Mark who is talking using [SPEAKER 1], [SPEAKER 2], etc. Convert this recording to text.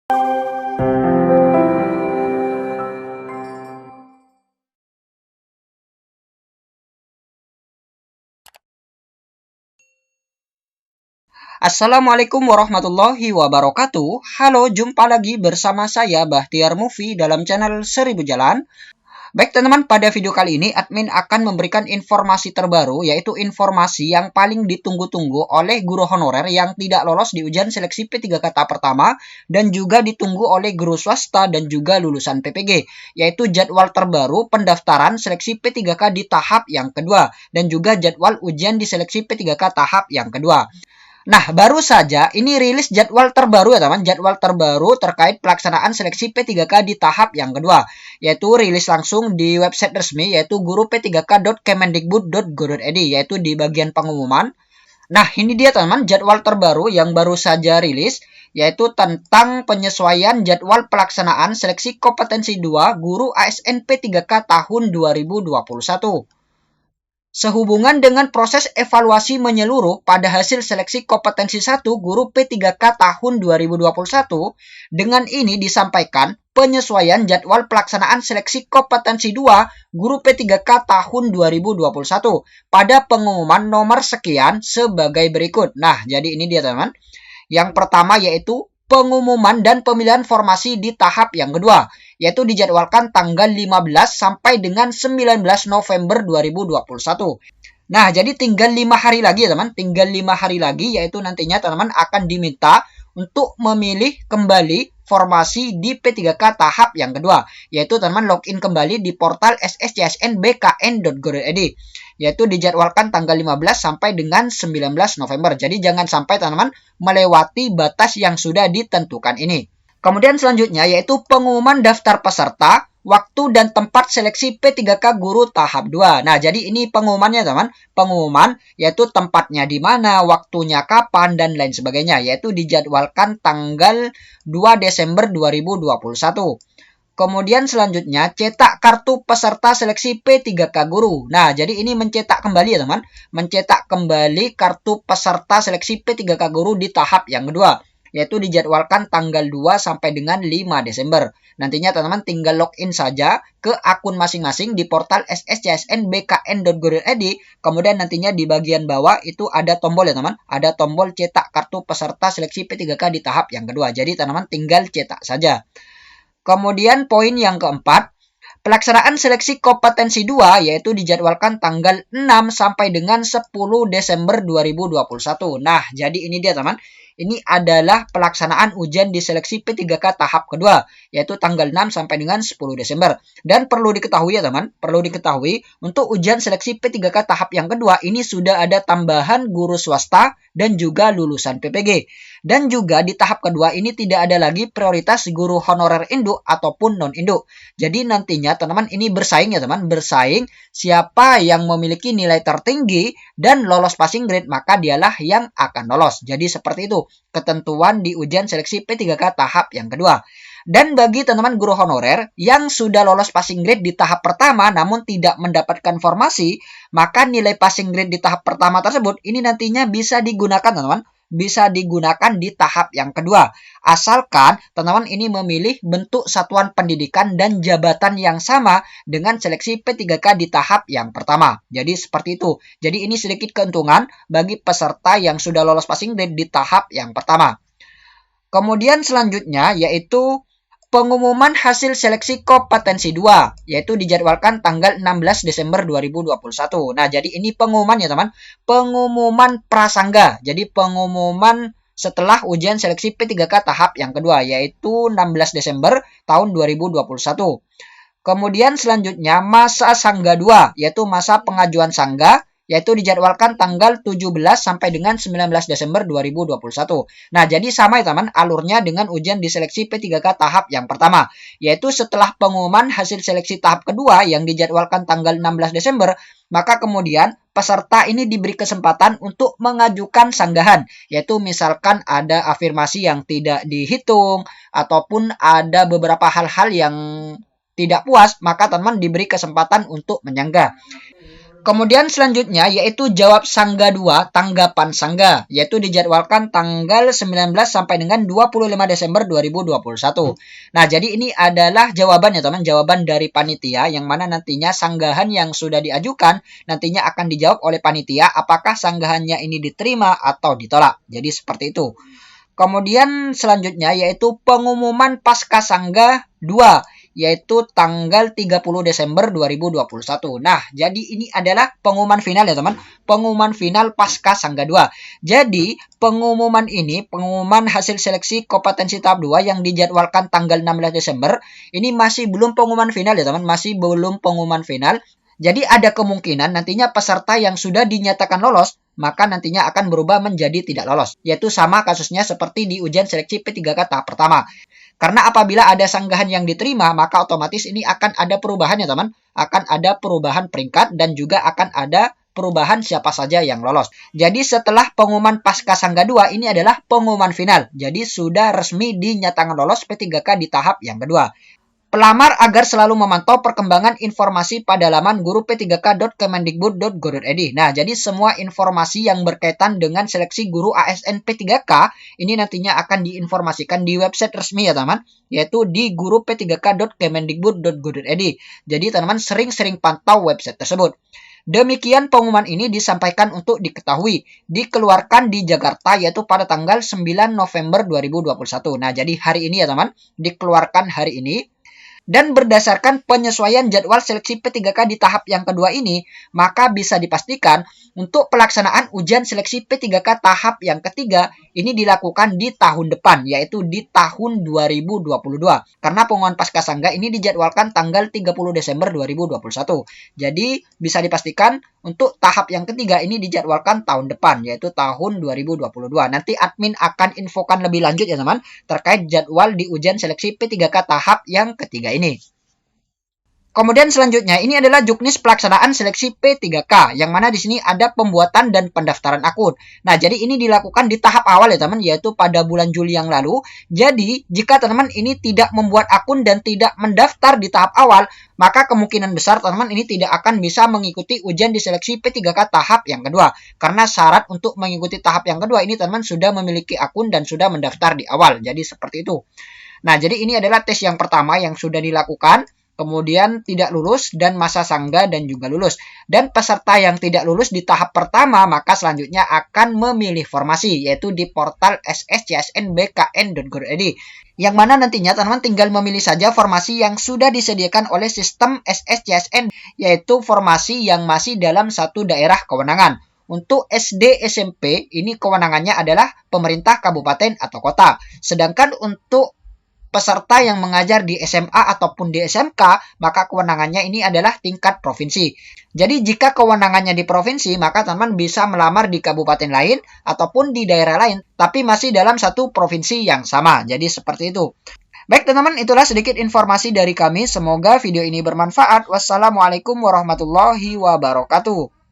[SPEAKER 1] Assalamualaikum warahmatullahi wabarakatuh. Halo, jumpa lagi bersama saya Bahtiar Movie dalam channel 1000 Jalan. Baik teman-teman, pada video kali ini admin akan memberikan informasi terbaru, yaitu informasi yang paling ditunggu-tunggu oleh guru honorer yang tidak lolos di ujian seleksi P3K tahap pertama dan juga ditunggu oleh guru swasta dan juga lulusan PPG, yaitu jadwal terbaru pendaftaran seleksi P3K di tahap yang kedua dan juga jadwal ujian di seleksi P3K tahap yang kedua. Nah, baru saja ini rilis jadwal terbaru ya teman, jadwal terbaru terkait pelaksanaan seleksi P3K di tahap yang kedua, yaitu rilis langsung di website resmi yaitu guru-p3k.kemendikbud.go.id, yaitu di bagian pengumuman. Nah, ini dia teman, jadwal terbaru yang baru saja rilis, yaitu tentang penyesuaian jadwal pelaksanaan seleksi kompetensi 2 guru ASN P3K tahun 2021. Sehubungan dengan proses evaluasi menyeluruh pada hasil seleksi kompetensi 1 guru P3K tahun 2021, dengan ini disampaikan penyesuaian jadwal pelaksanaan seleksi kompetensi 2 guru P3K tahun 2021 pada pengumuman nomor sekian sebagai berikut. Nah, jadi ini dia teman. Yang pertama yaitu pengumuman dan pemilihan formasi di tahap yang kedua, yaitu dijadwalkan tanggal 15 sampai dengan 19 November 2021. Nah, jadi tinggal 5 hari lagi ya teman, tinggal 5 hari lagi, yaitu nantinya teman-teman akan diminta untuk memilih kembali formasi di P3K tahap yang kedua, yaitu teman-teman login kembali di portal sscsnbkn.go.id, yaitu dijadwalkan tanggal 15 sampai dengan 19 November. Jadi jangan sampai teman-teman melewati batas yang sudah ditentukan ini. Kemudian selanjutnya yaitu pengumuman daftar peserta, waktu dan tempat seleksi P3K guru tahap 2. Nah, jadi ini pengumumannya teman. Pengumuman yaitu tempatnya di mana, waktunya kapan, dan lain sebagainya. Yaitu dijadwalkan tanggal 2 Desember 2021. Kemudian selanjutnya cetak kartu peserta seleksi P3K guru. Nah, jadi ini mencetak kembali ya teman. Mencetak kembali kartu peserta seleksi P3K guru di tahap yang kedua, yaitu dijadwalkan tanggal 2 sampai dengan 5 Desember. Nantinya teman-teman tinggal login saja ke akun masing-masing di portal sscsnbkn.go.id. Kemudian nantinya di bagian bawah itu ada tombol ya teman. Ada tombol cetak kartu peserta seleksi P3K di tahap yang kedua. Jadi teman-teman tinggal cetak saja. Kemudian poin yang keempat, pelaksanaan seleksi kompetensi 2 yaitu dijadwalkan tanggal 6 sampai dengan 10 Desember 2021. Nah, jadi ini dia teman. Ini adalah pelaksanaan ujian di seleksi P3K tahap kedua, yaitu tanggal 6 sampai dengan 10 Desember. Dan perlu diketahui ya teman, perlu diketahui untuk ujian seleksi P3K tahap yang kedua ini sudah ada tambahan guru swasta dan juga lulusan PPG. Dan juga di tahap kedua ini tidak ada lagi prioritas guru honorer induk ataupun non-induk. Jadi nantinya teman-teman ini bersaing ya teman, bersaing siapa yang memiliki nilai tertinggi dan lolos passing grade, maka dialah yang akan lolos. Jadi seperti itu ketentuan di ujian seleksi P3K tahap yang kedua. Dan bagi teman-teman guru honorer yang sudah lolos passing grade di tahap pertama namun tidak mendapatkan formasi, maka nilai passing grade di tahap pertama tersebut ini nantinya bisa digunakan teman-teman, bisa digunakan di tahap yang kedua. Asalkan teman-teman ini memilih bentuk satuan pendidikan dan jabatan yang sama dengan seleksi P3K di tahap yang pertama. Jadi seperti itu. Jadi ini sedikit keuntungan bagi peserta yang sudah lolos passing grade di tahap yang pertama. Kemudian selanjutnya yaitu pengumuman hasil seleksi kompetensi 2, yaitu dijadwalkan tanggal 16 Desember 2021. Nah, jadi ini pengumuman ya teman, pengumuman prasangga. Jadi pengumuman setelah ujian seleksi P3K tahap yang kedua, yaitu 16 Desember tahun 2021. Kemudian selanjutnya masa sangga 2, yaitu masa pengajuan sangga, yaitu dijadwalkan tanggal 17 sampai dengan 19 Desember 2021. Nah, jadi sama ya teman alurnya dengan ujian di seleksi P3K tahap yang pertama, yaitu setelah pengumuman hasil seleksi tahap kedua yang dijadwalkan tanggal 16 Desember, maka kemudian peserta ini diberi kesempatan untuk mengajukan sanggahan, yaitu misalkan ada afirmasi yang tidak dihitung ataupun ada beberapa hal-hal yang tidak puas, maka teman diberi kesempatan untuk menyanggah. Kemudian selanjutnya yaitu jawab Sangga 2, tanggapan Sangga, yaitu dijadwalkan tanggal 19 sampai dengan 25 Desember 2021. Nah, jadi ini adalah jawabannya, teman, jawaban dari panitia yang mana nantinya sanggahan yang sudah diajukan nantinya akan dijawab oleh panitia apakah sanggahannya ini diterima atau ditolak. Jadi seperti itu. Kemudian selanjutnya yaitu pengumuman pasca Sangga 2, yaitu tanggal 30 Desember 2021. Nah, jadi ini adalah pengumuman final ya teman, pengumuman final pasca Sangga 2. Jadi, pengumuman ini, pengumuman hasil seleksi kompetensi tahap 2 yang dijadwalkan tanggal 16 Desember, ini masih belum pengumuman final ya teman, masih belum pengumuman final. Jadi ada kemungkinan nantinya peserta yang sudah dinyatakan lolos, maka nantinya akan berubah menjadi tidak lolos. Yaitu sama kasusnya seperti di ujian seleksi P3K tahap pertama. Karena apabila ada sanggahan yang diterima, maka otomatis ini akan ada perubahan ya teman. Akan ada perubahan peringkat dan juga akan ada perubahan siapa saja yang lolos. Jadi setelah pengumuman pasca Sangga 2, ini adalah pengumuman final. Jadi sudah resmi dinyatakan lolos P3K di tahap yang kedua. Pelamar agar selalu memantau perkembangan informasi pada laman guru-p3k.kemendikbud.go.id. Nah, jadi semua informasi yang berkaitan dengan seleksi guru ASN P3K ini nantinya akan diinformasikan di website resmi ya teman, yaitu di guru-p3k.kemendikbud.go.id. Jadi teman-teman sering-sering pantau website tersebut. Demikian pengumuman ini disampaikan untuk diketahui, dikeluarkan di Jakarta yaitu pada tanggal 9 November 2021. Nah, jadi hari ini ya teman, dikeluarkan hari ini. Dan berdasarkan penyesuaian jadwal seleksi P3K di tahap yang kedua ini, maka bisa dipastikan untuk pelaksanaan ujian seleksi P3K tahap yang ketiga ini dilakukan di tahun depan, yaitu di tahun 2022. Karena pengumuman pasca Sangga ini dijadwalkan tanggal 30 Desember 2021. Jadi bisa dipastikan untuk tahap yang ketiga ini dijadwalkan tahun depan, yaitu tahun 2022. Nanti admin akan infokan lebih lanjut ya teman, terkait jadwal di ujian seleksi P3K tahap yang ketiga ini. Kemudian selanjutnya ini adalah juknis pelaksanaan seleksi P3K yang mana di sini ada pembuatan dan pendaftaran akun. Nah, jadi ini dilakukan di tahap awal ya teman, yaitu pada bulan Juli yang lalu. Jadi, jika teman-teman ini tidak membuat akun dan tidak mendaftar di tahap awal, maka kemungkinan besar teman-teman ini tidak akan bisa mengikuti ujian di seleksi P3K tahap yang kedua. Karena syarat untuk mengikuti tahap yang kedua ini teman-teman sudah memiliki akun dan sudah mendaftar di awal. Jadi seperti itu. Nah, jadi ini adalah tes yang pertama yang sudah dilakukan. Kemudian tidak lulus dan masa Sangga dan juga lulus. Dan peserta yang tidak lulus di tahap pertama maka selanjutnya akan memilih formasi yaitu di portal sscsnbkn.go.id. Yang mana nantinya teman-teman tinggal memilih saja formasi yang sudah disediakan oleh sistem SSCSN yaitu formasi yang masih dalam satu daerah kewenangan. Untuk SD SMP ini kewenangannya adalah pemerintah kabupaten atau kota. Sedangkan untuk peserta yang mengajar di SMA ataupun di SMK, maka kewenangannya ini adalah tingkat provinsi. Jadi jika kewenangannya di provinsi, maka teman-teman bisa melamar di kabupaten lain ataupun di daerah lain, tapi masih dalam satu provinsi yang sama. Jadi seperti itu. Baik teman-teman, itulah sedikit informasi dari kami. Semoga video ini bermanfaat. Wassalamualaikum warahmatullahi wabarakatuh.